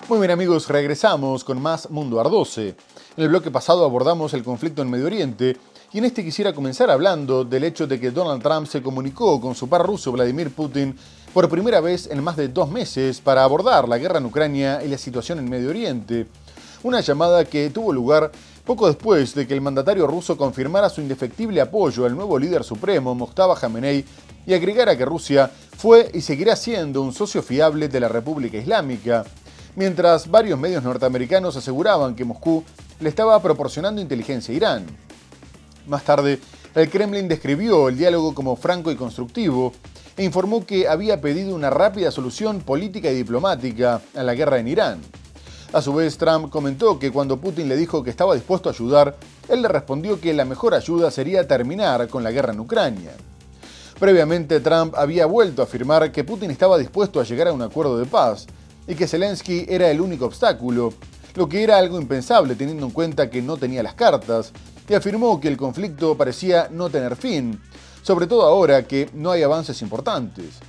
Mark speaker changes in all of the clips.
Speaker 1: Muy bien amigos, regresamos con más Mundo Ar 12. En el bloque pasado abordamos el conflicto en Medio Oriente y en este quisiera comenzar hablando del hecho de que Donald Trump se comunicó con su par ruso Vladimir Putin por primera vez en más de 2 meses para abordar la guerra en Ucrania y la situación en Medio Oriente. Una llamada que tuvo lugar poco después de que el mandatario ruso confirmara su indefectible apoyo al nuevo líder supremo, Mojtaba Khamenei, y agregara que Rusia fue y seguirá siendo un socio fiable de la República Islámica, mientras varios medios norteamericanos aseguraban que Moscú le estaba proporcionando inteligencia a Irán. Más tarde, el Kremlin describió el diálogo como franco y constructivo e informó que había pedido una rápida solución política y diplomática a la guerra en Irán. A su vez, Trump comentó que cuando Putin le dijo que estaba dispuesto a ayudar, él le respondió que la mejor ayuda sería terminar con la guerra en Ucrania. Previamente, Trump había vuelto a afirmar que Putin estaba dispuesto a llegar a un acuerdo de paz y que Zelensky era el único obstáculo, lo que era algo impensable teniendo en cuenta que no tenía las cartas, y afirmó que el conflicto parecía no tener fin, sobre todo ahora que no hay avances importantes.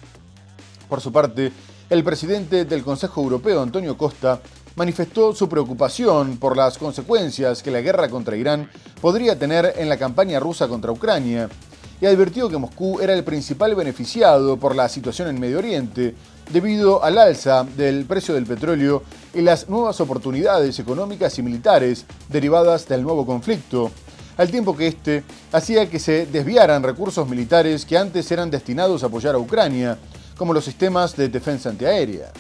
Speaker 1: Por su parte, el presidente del Consejo Europeo, Antonio Costa, manifestó su preocupación por las consecuencias que la guerra contra Irán podría tener en la campaña rusa contra Ucrania, y advirtió que Moscú era el principal beneficiado por la situación en Medio Oriente, debido al alza del precio del petróleo y las nuevas oportunidades económicas y militares derivadas del nuevo conflicto, al tiempo que este hacía que se desviaran recursos militares que antes eran destinados a apoyar a Ucrania, como los sistemas de defensa antiaérea.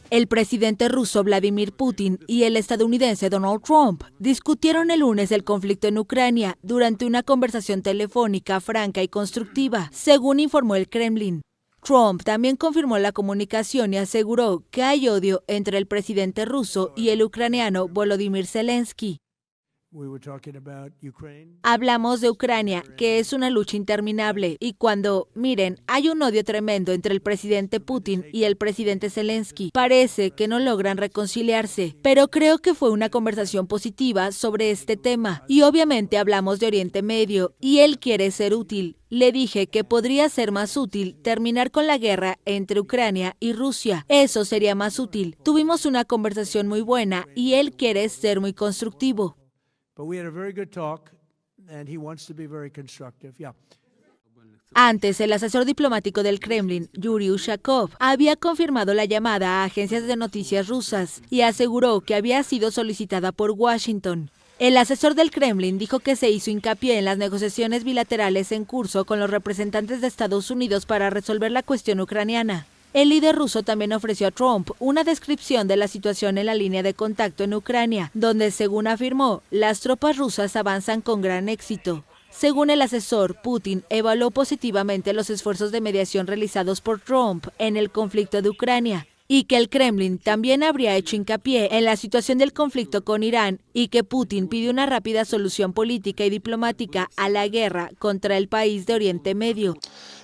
Speaker 2: El presidente ruso Vladimir Putin y el estadounidense Donald Trump discutieron el lunes el conflicto en Ucrania durante una conversación telefónica franca y constructiva, según informó el Kremlin. Trump también confirmó la comunicación y aseguró que hay odio entre el presidente ruso y el ucraniano Volodymyr Zelensky. Hablamos de Ucrania, que es una lucha interminable, y miren, hay un odio tremendo entre el presidente Putin y el presidente Zelensky. Parece que no logran reconciliarse, pero creo que fue una conversación positiva sobre este tema. Y obviamente hablamos de Oriente Medio, y él quiere ser útil. Le dije que podría ser más útil terminar con la guerra entre Ucrania y Rusia. Eso sería más útil. Tuvimos una conversación muy buena, y él quiere ser muy constructivo. Antes, el asesor diplomático del Kremlin, Yuri Ushakov, había confirmado la llamada a agencias de noticias rusas y aseguró que había sido solicitada por Washington. El asesor del Kremlin dijo que se hizo hincapié en las negociaciones bilaterales en curso con los representantes de Estados Unidos para resolver la cuestión ucraniana. El líder ruso también ofreció a Trump una descripción de la situación en la línea de contacto en Ucrania, donde, según afirmó, las tropas rusas avanzan con gran éxito. Según el asesor, Putin evaluó positivamente los esfuerzos de mediación realizados por Trump en el conflicto de Ucrania, y que el Kremlin también habría hecho hincapié en la situación del conflicto con Irán y que Putin pidió una rápida solución política y diplomática a la guerra contra el país de Oriente Medio.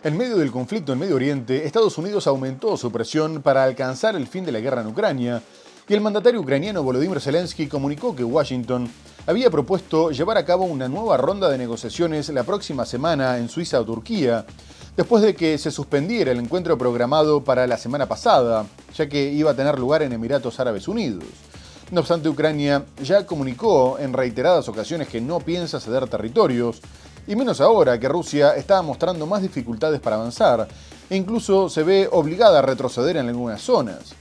Speaker 1: En medio del conflicto en Medio Oriente, Estados Unidos aumentó su presión para alcanzar el fin de la guerra en Ucrania, y el mandatario ucraniano Volodymyr Zelensky comunicó que Washington había propuesto llevar a cabo una nueva ronda de negociaciones la próxima semana en Suiza o Turquía, después de que se suspendiera el encuentro programado para la semana pasada, ya que iba a tener lugar en Emiratos Árabes Unidos. No obstante, Ucrania ya comunicó en reiteradas ocasiones que no piensa ceder territorios, y menos ahora que Rusia está mostrando más dificultades para avanzar, e incluso se ve obligada a retroceder en algunas zonas.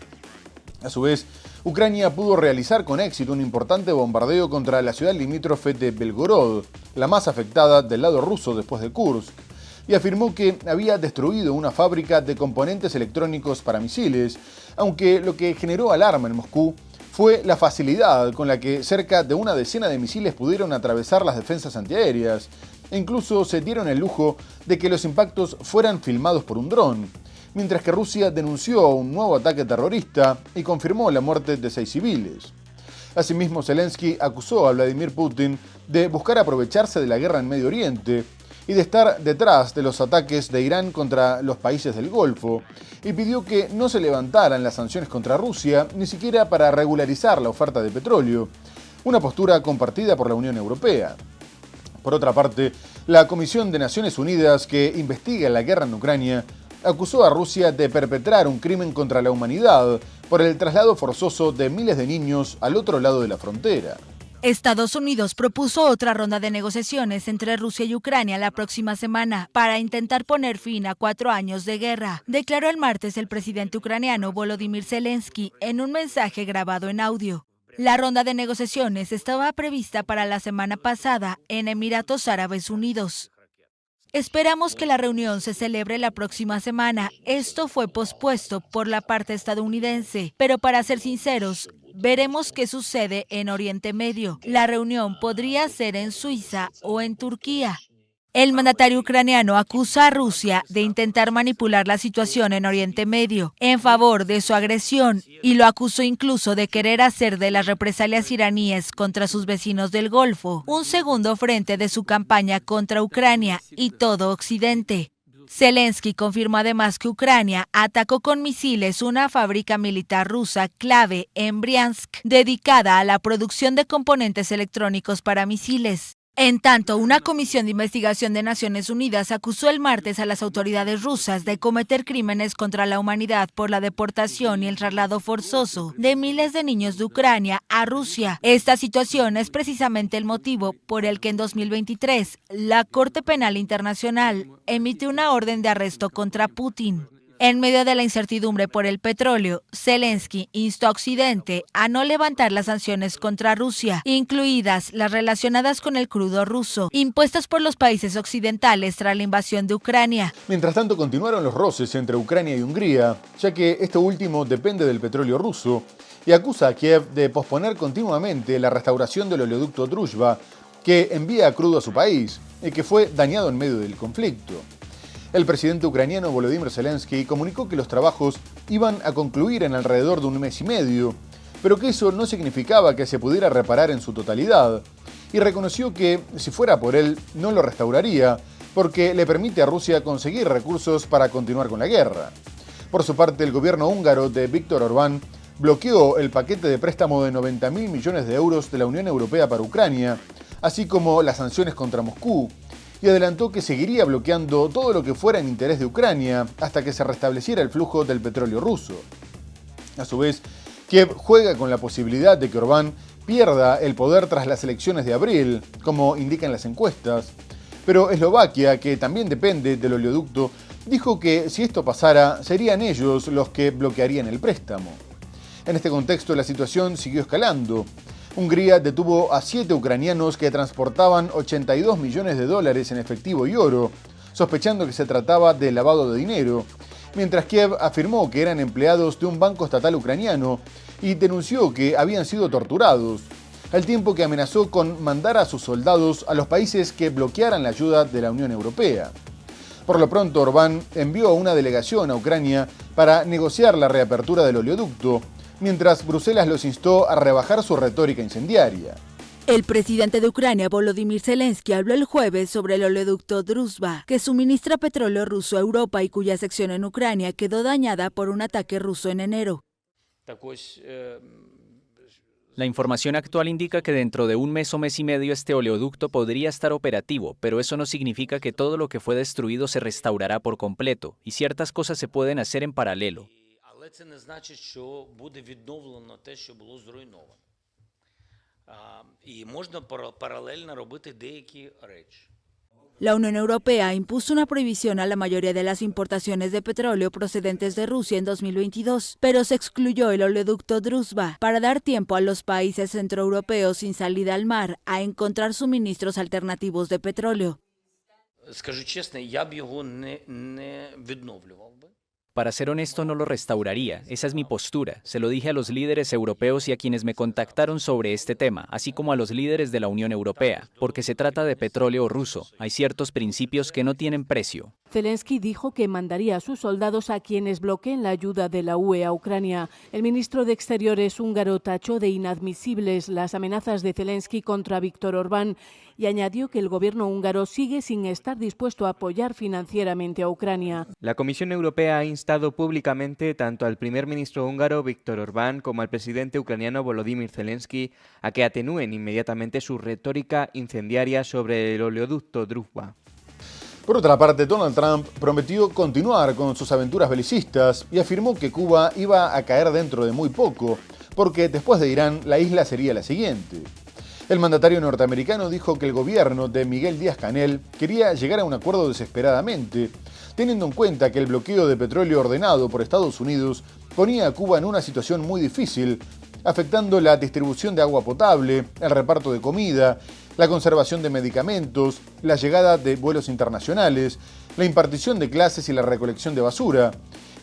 Speaker 1: A su vez, Ucrania pudo realizar con éxito un importante bombardeo contra la ciudad limítrofe de Belgorod, la más afectada del lado ruso después de Kursk, y afirmó que había destruido una fábrica de componentes electrónicos para misiles, aunque lo que generó alarma en Moscú fue la facilidad con la que cerca de una decena de misiles pudieron atravesar las defensas antiaéreas, e incluso se dieron el lujo de que los impactos fueran filmados por un dron, mientras que Rusia denunció un nuevo ataque terrorista y confirmó la muerte de 6 civiles. Asimismo, Zelensky acusó a Vladimir Putin de buscar aprovecharse de la guerra en Medio Oriente y de estar detrás de los ataques de Irán contra los países del Golfo, y pidió que no se levantaran las sanciones contra Rusia, ni siquiera para regularizar la oferta de petróleo, una postura compartida por la Unión Europea. Por otra parte, la Comisión de Naciones Unidas que investiga la guerra en Ucrania acusó a Rusia de perpetrar un crimen contra la humanidad por el traslado forzoso de miles de niños al otro lado de la frontera.
Speaker 2: Estados Unidos propuso otra ronda de negociaciones entre Rusia y Ucrania la próxima semana para intentar poner fin a 4 años de guerra, declaró el martes el presidente ucraniano Volodymyr Zelensky en un mensaje grabado en audio. La ronda de negociaciones estaba prevista para la semana pasada en Emiratos Árabes Unidos. Esperamos que la reunión se celebre la próxima semana. Esto fue pospuesto por la parte estadounidense, pero para ser sinceros, veremos qué sucede en Oriente Medio. La reunión podría ser en Suiza o en Turquía. El mandatario ucraniano acusa a Rusia de intentar manipular la situación en Oriente Medio en favor de su agresión y lo acusó incluso de querer hacer de las represalias iraníes contra sus vecinos del Golfo un segundo frente de su campaña contra Ucrania y todo Occidente. Zelensky confirmó además que Ucrania atacó con misiles una fábrica militar rusa clave en Briansk, dedicada a la producción de componentes electrónicos para misiles. En tanto, una comisión de investigación de Naciones Unidas acusó el martes a las autoridades rusas de cometer crímenes contra la humanidad por la deportación y el traslado forzoso de miles de niños de Ucrania a Rusia. Esta situación es precisamente el motivo por el que en 2023 la Corte Penal Internacional emitió una orden de arresto contra Putin. En medio de la incertidumbre por el petróleo, Zelensky instó a Occidente a no levantar las sanciones contra Rusia, incluidas las relacionadas con el crudo ruso, impuestas por los países occidentales tras la invasión de Ucrania.
Speaker 1: Mientras tanto, continuaron los roces entre Ucrania y Hungría, ya que este último depende del petróleo ruso, y acusa a Kiev de posponer continuamente la restauración del oleoducto Druzhba, que envía crudo a su país y que fue dañado en medio del conflicto. El presidente ucraniano Volodymyr Zelensky comunicó que los trabajos iban a concluir en alrededor de un mes y medio, pero que eso no significaba que se pudiera reparar en su totalidad, y reconoció que, si fuera por él, no lo restauraría, porque le permite a Rusia conseguir recursos para continuar con la guerra. Por su parte, el gobierno húngaro de Viktor Orbán bloqueó el paquete de préstamo de 90.000 millones de euros de la Unión Europea para Ucrania, así como las sanciones contra Moscú, y adelantó que seguiría bloqueando todo lo que fuera en interés de Ucrania hasta que se restableciera el flujo del petróleo ruso. A su vez, Kiev juega con la posibilidad de que Orbán pierda el poder tras las elecciones de abril, como indican las encuestas, pero Eslovaquia, que también depende del oleoducto, dijo que si esto pasara, serían ellos los que bloquearían el préstamo. En este contexto, la situación siguió escalando. Hungría detuvo a 7 ucranianos que transportaban 82 millones de dólares en efectivo y oro, sospechando que se trataba de lavado de dinero, mientras Kiev afirmó que eran empleados de un banco estatal ucraniano y denunció que habían sido torturados, al tiempo que amenazó con mandar a sus soldados a los países que bloquearan la ayuda de la Unión Europea. Por lo pronto, Orbán envió una delegación a Ucrania para negociar la reapertura del oleoducto, mientras Bruselas los instó a rebajar su retórica incendiaria.
Speaker 2: El presidente de Ucrania, Volodymyr Zelensky, habló el jueves sobre el oleoducto Druzhba, que suministra petróleo ruso a Europa y cuya sección en Ucrania quedó dañada por un ataque ruso en enero.
Speaker 3: La información actual indica que dentro de un mes o mes y medio este oleoducto podría estar operativo, pero eso no significa que todo lo que fue destruido se restaurará por completo, y ciertas cosas se pueden hacer en paralelo.
Speaker 4: Це не значить, що буде відновлено те, що було зруйновано. І можна паралельно робити деякі речі.
Speaker 2: La Unión Europea impuso una prohibición a la mayoría de las importaciones de petróleo procedentes de Rusia en 2022, pero se excluyó el oleoducto Druzhba para dar tiempo a los países centroeuropeos sin salida al mar a encontrar suministros alternativos de petróleo.
Speaker 4: Скажу чесно, я б його не відновлював би.
Speaker 3: Para ser honesto, no lo restauraría. Esa es mi postura. Se lo dije a los líderes europeos y a quienes me contactaron sobre este tema, así como a los líderes de la Unión Europea, porque se trata de petróleo ruso. Hay ciertos principios que no tienen precio.
Speaker 5: Zelensky dijo que mandaría a sus soldados a quienes bloqueen la ayuda de la UE a Ucrania. El ministro de Exteriores húngaro tachó de inadmisibles las amenazas de Zelensky contra Viktor Orbán y añadió que el gobierno húngaro sigue sin estar dispuesto a apoyar financieramente a Ucrania.
Speaker 6: La Comisión Europea ha instado públicamente tanto al primer ministro húngaro Viktor Orbán como al presidente ucraniano Volodymyr Zelensky a que atenúen inmediatamente su retórica incendiaria sobre el oleoducto Druzhba.
Speaker 1: Por otra parte, Donald Trump prometió continuar con sus aventuras belicistas y afirmó que Cuba iba a caer dentro de muy poco, porque después de Irán, la isla sería la siguiente. El mandatario norteamericano dijo que el gobierno de Miguel Díaz-Canel quería llegar a un acuerdo desesperadamente, teniendo en cuenta que el bloqueo de petróleo ordenado por Estados Unidos ponía a Cuba en una situación muy difícil, afectando la distribución de agua potable, el reparto de comida, la conservación de medicamentos, la llegada de vuelos internacionales, la impartición de clases y la recolección de basura,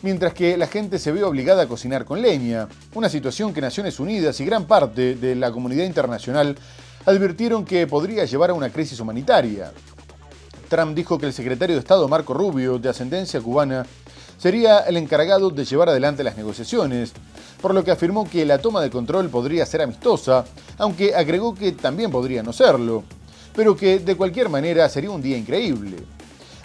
Speaker 1: mientras que la gente se ve obligada a cocinar con leña, una situación que Naciones Unidas y gran parte de la comunidad internacional advirtieron que podría llevar a una crisis humanitaria. Trump dijo que el secretario de Estado Marco Rubio, de ascendencia cubana, sería el encargado de llevar adelante las negociaciones, por lo que afirmó que la toma de control podría ser amistosa, aunque agregó que también podría no serlo, pero que de cualquier manera sería un día increíble.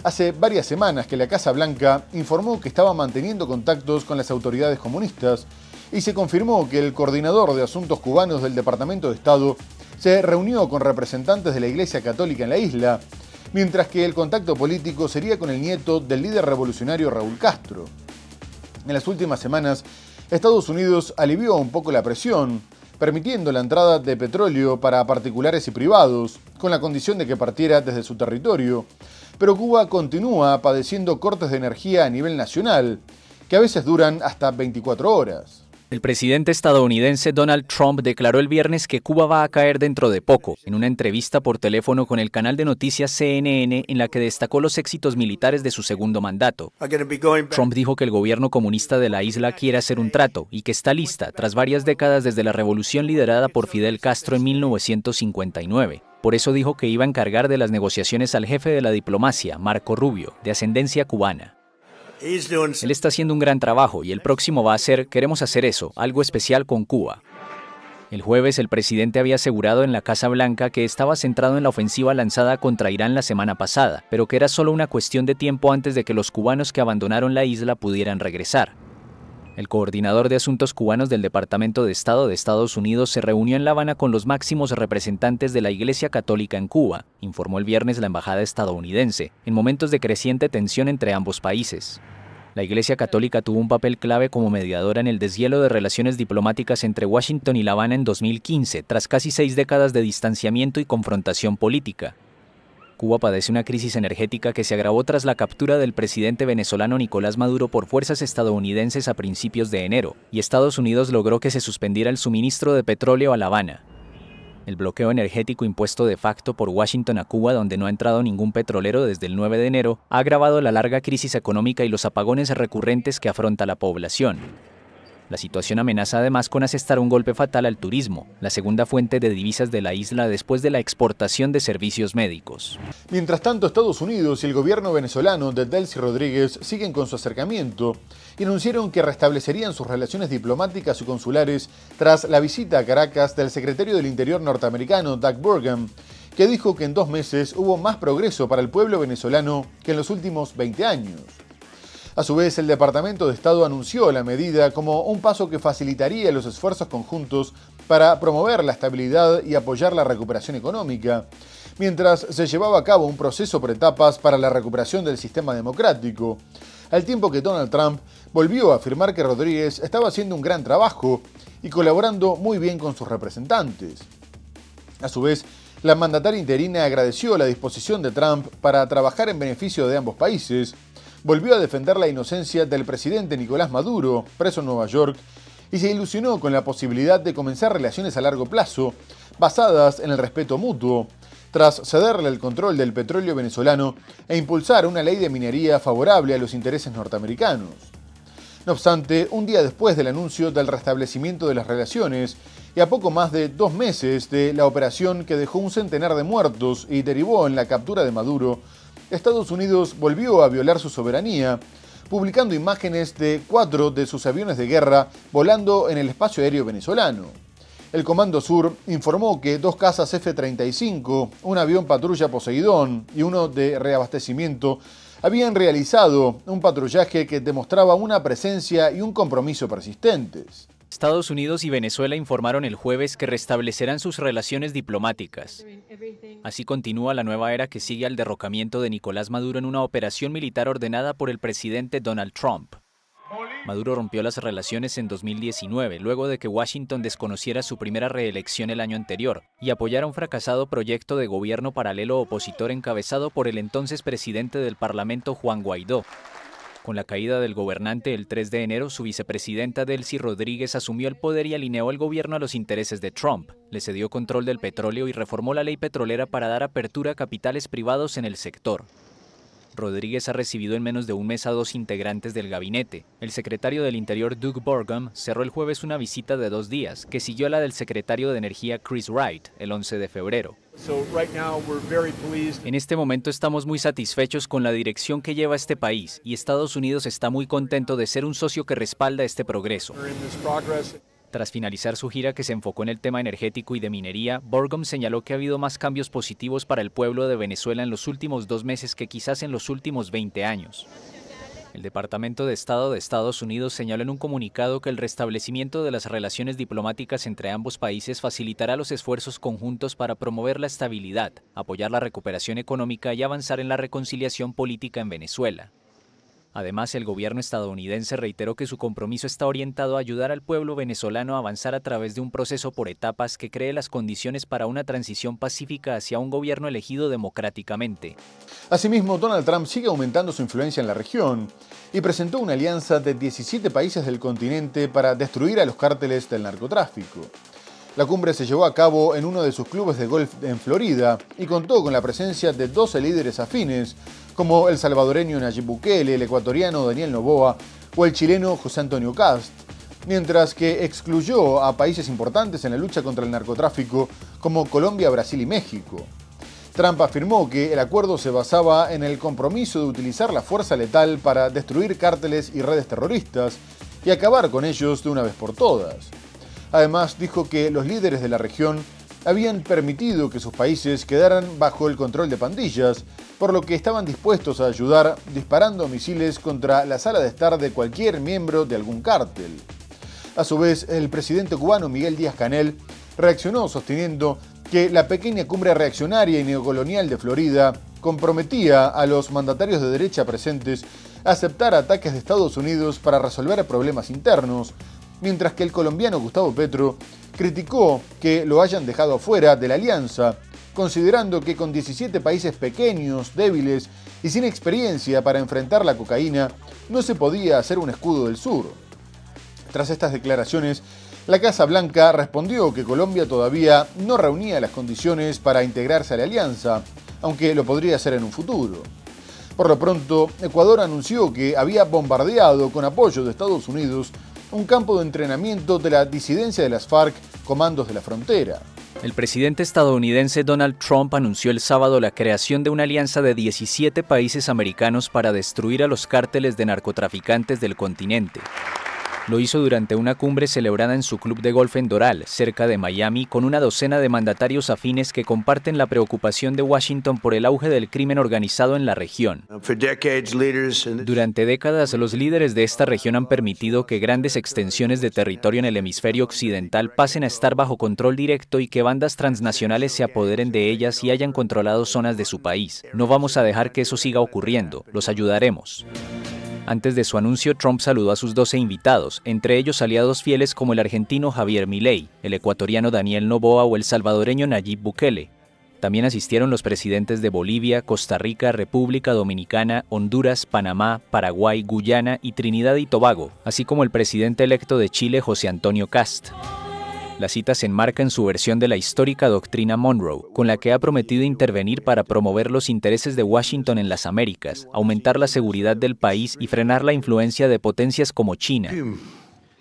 Speaker 1: Hace varias semanas que la Casa Blanca informó que estaba manteniendo contactos con las autoridades comunistas y se confirmó que el coordinador de asuntos cubanos del Departamento de Estado se reunió con representantes de la Iglesia Católica en la isla, mientras que el contacto político sería con el nieto del líder revolucionario Raúl Castro. En las últimas semanas, Estados Unidos alivió un poco la presión, permitiendo la entrada de petróleo para particulares y privados, con la condición de que partiera desde su territorio, pero Cuba continúa padeciendo cortes de energía a nivel nacional, que a veces duran hasta 24 horas.
Speaker 3: El presidente estadounidense Donald Trump declaró el viernes que Cuba va a caer dentro de poco, en una entrevista por teléfono con el canal de noticias CNN en la que destacó los éxitos militares de su segundo mandato. Trump dijo que el gobierno comunista de la isla quiere hacer un trato y que está lista tras varias décadas desde la revolución liderada por Fidel Castro en 1959. Por eso dijo que iba a encargar de las negociaciones al jefe de la diplomacia, Marco Rubio, de ascendencia cubana. Él está haciendo un gran trabajo y el próximo va a ser, queremos hacer eso, algo especial con Cuba. El jueves el presidente había asegurado en la Casa Blanca que estaba centrado en la ofensiva lanzada contra Irán la semana pasada, pero que era solo una cuestión de tiempo antes de que los cubanos que abandonaron la isla pudieran regresar. El coordinador de asuntos cubanos del Departamento de Estado de Estados Unidos se reunió en La Habana con los máximos representantes de la Iglesia Católica en Cuba, informó el viernes la embajada estadounidense, en momentos de creciente tensión entre ambos países. La Iglesia Católica tuvo un papel clave como mediadora en el deshielo de relaciones diplomáticas entre Washington y La Habana en 2015, tras casi 6 décadas de distanciamiento y confrontación política. Cuba padece una crisis energética que se agravó tras la captura del presidente venezolano Nicolás Maduro por fuerzas estadounidenses a principios de enero, y Estados Unidos logró que se suspendiera el suministro de petróleo a La Habana. El bloqueo energético impuesto de facto por Washington a Cuba, donde no ha entrado ningún petrolero desde el 9 de enero, ha agravado la larga crisis económica y los apagones recurrentes que afronta la población. La situación amenaza además con asestar un golpe fatal al turismo, la segunda fuente de divisas de la isla después de la exportación de servicios médicos.
Speaker 1: Mientras tanto, Estados Unidos y el gobierno venezolano de Delcy Rodríguez siguen con su acercamiento y anunciaron que restablecerían sus relaciones diplomáticas y consulares tras la visita a Caracas del secretario del Interior norteamericano Doug Burgum, que dijo que en 2 meses hubo más progreso para el pueblo venezolano que en los últimos 20 años. A su vez, el Departamento de Estado anunció la medida como un paso que facilitaría los esfuerzos conjuntos para promover la estabilidad y apoyar la recuperación económica, mientras se llevaba a cabo un proceso por etapas para la recuperación del sistema democrático, al tiempo que Donald Trump volvió a afirmar que Rodríguez estaba haciendo un gran trabajo y colaborando muy bien con sus representantes. A su vez, la mandataria interina agradeció la disposición de Trump para trabajar en beneficio de ambos países, volvió a defender la inocencia del presidente Nicolás Maduro, preso en Nueva York, y se ilusionó con la posibilidad de comenzar relaciones a largo plazo basadas en el respeto mutuo, tras cederle el control del petróleo venezolano e impulsar una ley de minería favorable a los intereses norteamericanos. No obstante, un día después del anuncio del restablecimiento de las relaciones y a poco más de 2 meses de la operación que dejó un centenar de muertos y derivó en la captura de Maduro, Estados Unidos volvió a violar su soberanía, publicando imágenes de 4 de sus aviones de guerra volando en el espacio aéreo venezolano. El Comando Sur informó que 2 cazas F-35, un avión patrulla Poseidón y uno de reabastecimiento habían realizado un patrullaje que demostraba una presencia y un compromiso persistentes.
Speaker 3: Estados Unidos y Venezuela informaron el jueves que restablecerán sus relaciones diplomáticas. Así continúa la nueva era que sigue al derrocamiento de Nicolás Maduro en una operación militar ordenada por el presidente Donald Trump. Maduro rompió las relaciones en 2019, luego de que Washington desconociera su primera reelección el año anterior y apoyara un fracasado proyecto de gobierno paralelo opositor encabezado por el entonces presidente del Parlamento, Juan Guaidó. Con la caída del gobernante el 3 de enero, su vicepresidenta Delcy Rodríguez asumió el poder y alineó el gobierno a los intereses de Trump. Le cedió control del petróleo y reformó la ley petrolera para dar apertura a capitales privados en el sector. Rodríguez ha recibido en menos de un mes a 2 integrantes del gabinete. El secretario del Interior, Doug Burgum, cerró el jueves una visita de 2 días, que siguió a la del secretario de Energía, Chris Wright, el 11 de febrero. En este momento estamos muy satisfechos con la dirección que lleva este país y Estados Unidos está muy contento de ser un socio que respalda este progreso. Tras finalizar su gira que se enfocó en el tema energético y de minería, Burgum señaló que ha habido más cambios positivos para el pueblo de Venezuela en los últimos 2 meses que quizás en los últimos 20 años. El Departamento de Estado de Estados Unidos señaló en un comunicado que el restablecimiento de las relaciones diplomáticas entre ambos países facilitará los esfuerzos conjuntos para promover la estabilidad, apoyar la recuperación económica y avanzar en la reconciliación política en Venezuela. Además, el gobierno estadounidense reiteró que su compromiso está orientado a ayudar al pueblo venezolano a avanzar a través de un proceso por etapas que cree las condiciones para una transición pacífica hacia un gobierno elegido democráticamente.
Speaker 1: Asimismo, Donald Trump sigue aumentando su influencia en la región y presentó una alianza de 17 países del continente para destruir a los cárteles del narcotráfico. La cumbre se llevó a cabo en uno de sus clubes de golf en Florida y contó con la presencia de 12 líderes afines, como el salvadoreño Nayib Bukele, el ecuatoriano Daniel Noboa o el chileno José Antonio Kast, mientras que excluyó a países importantes en la lucha contra el narcotráfico como Colombia, Brasil y México. Trump afirmó que el acuerdo se basaba en el compromiso de utilizar la fuerza letal para destruir cárteles y redes terroristas y acabar con ellos de una vez por todas. Además, dijo que los líderes de la región habían permitido que sus países quedaran bajo el control de pandillas, por lo que estaban dispuestos a ayudar disparando misiles contra la sala de estar de cualquier miembro de algún cártel. A su vez, el presidente cubano Miguel Díaz-Canel reaccionó sosteniendo que la pequeña cumbre reaccionaria y neocolonial de Florida comprometía a los mandatarios de derecha presentes a aceptar ataques de Estados Unidos para resolver problemas internos, mientras que el colombiano Gustavo Petro criticó que lo hayan dejado afuera de la alianza, considerando que con 17 países pequeños, débiles y sin experiencia para enfrentar la cocaína, no se podía hacer un escudo del sur. Tras estas declaraciones, la Casa Blanca respondió que Colombia todavía no reunía las condiciones para integrarse a la alianza, aunque lo podría hacer en un futuro. Por lo pronto, Ecuador anunció que había bombardeado con apoyo de Estados Unidos un campo de entrenamiento de la disidencia de las FARC, Comandos de la Frontera.
Speaker 3: El presidente estadounidense Donald Trump anunció el sábado la creación de una alianza de 17 países americanos para destruir a los cárteles de narcotraficantes del continente. Lo hizo durante una cumbre celebrada en su club de golf en Doral, cerca de Miami, con una docena de mandatarios afines que comparten la preocupación de Washington por el auge del crimen organizado en la región. Durante décadas, los líderes de esta región han permitido que grandes extensiones de territorio en el hemisferio occidental pasen a estar bajo control directo y que bandas transnacionales se apoderen de ellas y hayan controlado zonas de su país. No vamos a dejar que eso siga ocurriendo, los ayudaremos. Antes de su anuncio, Trump saludó a sus 12 invitados, entre ellos aliados fieles como el argentino Javier Milei, el ecuatoriano Daniel Noboa o el salvadoreño Nayib Bukele. También asistieron los presidentes de Bolivia, Costa Rica, República Dominicana, Honduras, Panamá, Paraguay, Guyana y Trinidad y Tobago, así como el presidente electo de Chile, José Antonio Kast. La cita se enmarca en su versión de la histórica doctrina Monroe, con la que ha prometido intervenir para promover los intereses de Washington en las Américas, aumentar la seguridad del país y frenar la influencia de potencias como China.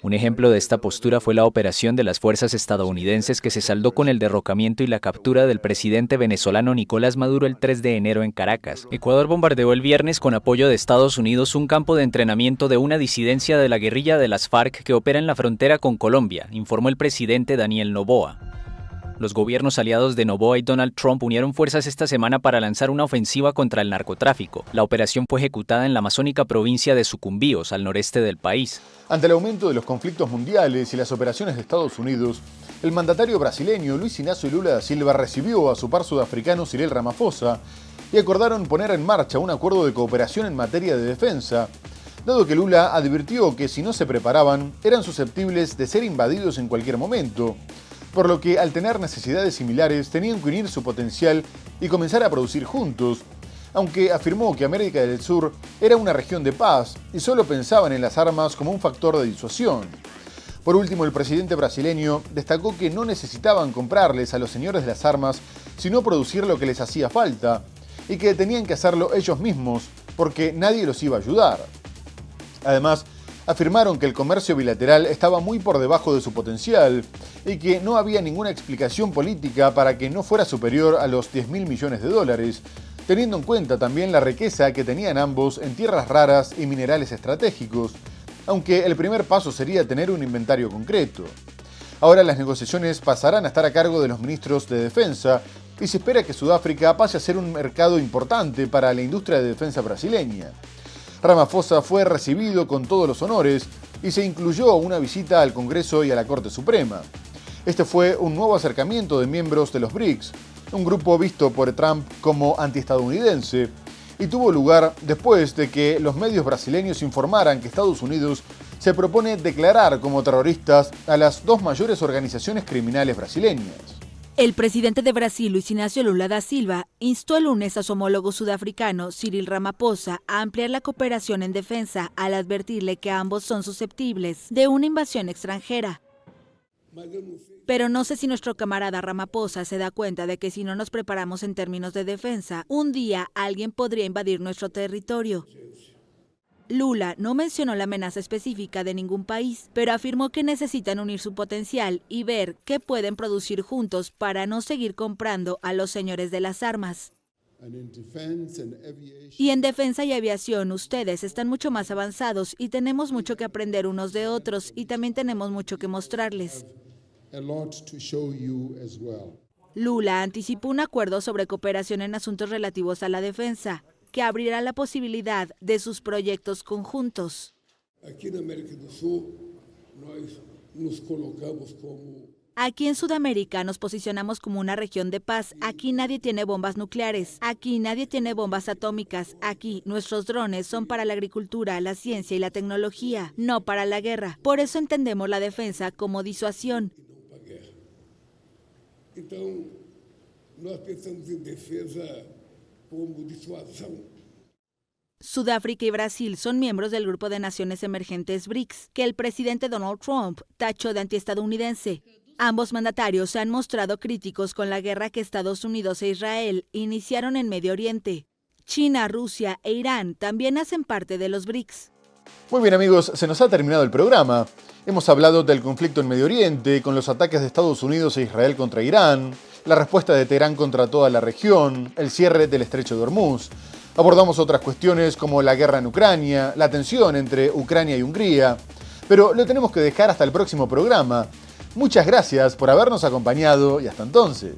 Speaker 3: Un ejemplo de esta postura fue la operación de las fuerzas estadounidenses que se saldó con el derrocamiento y la captura del presidente venezolano Nicolás Maduro el 3 de enero en Caracas. Ecuador bombardeó el viernes con apoyo de Estados Unidos un campo de entrenamiento de una disidencia de la guerrilla de las FARC que opera en la frontera con Colombia, informó el presidente Daniel Noboa. Los gobiernos aliados de Noboa y Donald Trump unieron fuerzas esta semana para lanzar una ofensiva contra el narcotráfico. La operación fue ejecutada en la amazónica provincia de Sucumbíos, al noreste del país.
Speaker 1: Ante el aumento de los conflictos mundiales y las operaciones de Estados Unidos, el mandatario brasileño Luis Inácio Lula da Silva recibió a su par sudafricano Cyril Ramaphosa y acordaron poner en marcha un acuerdo de cooperación en materia de defensa, dado que Lula advirtió que si no se preparaban eran susceptibles de ser invadidos en cualquier momento, por lo que al tener necesidades similares tenían que unir su potencial y comenzar a producir juntos, aunque afirmó que América del Sur era una región de paz y solo pensaban en las armas como un factor de disuasión. Por último, el presidente brasileño destacó que no necesitaban comprarles a los señores de las armas, sino producir lo que les hacía falta, y que tenían que hacerlo ellos mismos, porque nadie los iba a ayudar. Además, afirmaron que el comercio bilateral estaba muy por debajo de su potencial y que no había ninguna explicación política para que no fuera superior a los 10.000 millones de dólares, teniendo en cuenta también la riqueza que tenían ambos en tierras raras y minerales estratégicos, aunque el primer paso sería tener un inventario concreto. Ahora las negociaciones pasarán a estar a cargo de los ministros de defensa y se espera que Sudáfrica pase a ser un mercado importante para la industria de defensa brasileña. Ramaphosa fue recibido con todos los honores y se incluyó una visita al Congreso y a la Corte Suprema. Este fue un nuevo acercamiento de miembros de los BRICS, un grupo visto por Trump como antiestadounidense, y tuvo lugar después de que los medios brasileños informaran que Estados Unidos se propone declarar como terroristas a las dos mayores organizaciones criminales brasileñas.
Speaker 2: El presidente de Brasil, Luis Inácio Lula da Silva, instó el lunes a su homólogo sudafricano, Cyril Ramaphosa, a ampliar la cooperación en defensa al advertirle que ambos son susceptibles de una invasión extranjera. Pero no sé si nuestro camarada Ramaphosa se da cuenta de que si no nos preparamos en términos de defensa, un día alguien podría invadir nuestro territorio. Lula no mencionó la amenaza específica de ningún país, pero afirmó que necesitan unir su potencial y ver qué pueden producir juntos para no seguir comprando a los señores de las armas. Y en defensa y aviación ustedes están mucho más avanzados y tenemos mucho que aprender unos de otros y también tenemos mucho que mostrarles. Lula anticipó un acuerdo sobre cooperación en asuntos relativos a la defensa, que abrirá la posibilidad de sus proyectos conjuntos. Aquí en Sudamérica nos posicionamos como una región de paz. Aquí nadie tiene bombas nucleares, aquí nadie tiene bombas atómicas, aquí nuestros drones son para la agricultura, la ciencia y la tecnología, no para la guerra. Por eso entendemos la defensa como disuasión.
Speaker 7: Entonces, nós pensamos en defensa como disuasão.
Speaker 2: Sudáfrica y Brasil son miembros del grupo de naciones emergentes BRICS, que el presidente Donald Trump tachó de antiestadounidense. Ambos mandatarios se han mostrado críticos con la guerra que Estados Unidos e Israel iniciaron en Medio Oriente. China, Rusia e Irán también hacen parte de los BRICS.
Speaker 1: Muy bien amigos, se nos ha terminado el programa. Hemos hablado del conflicto en Medio Oriente, con los ataques de Estados Unidos e Israel contra Irán, la respuesta de Teherán contra toda la región, el cierre del estrecho de Hormuz. Abordamos otras cuestiones como la guerra en Ucrania, la tensión entre Ucrania y Hungría, pero lo tenemos que dejar hasta el próximo programa. Muchas gracias por habernos acompañado y hasta entonces.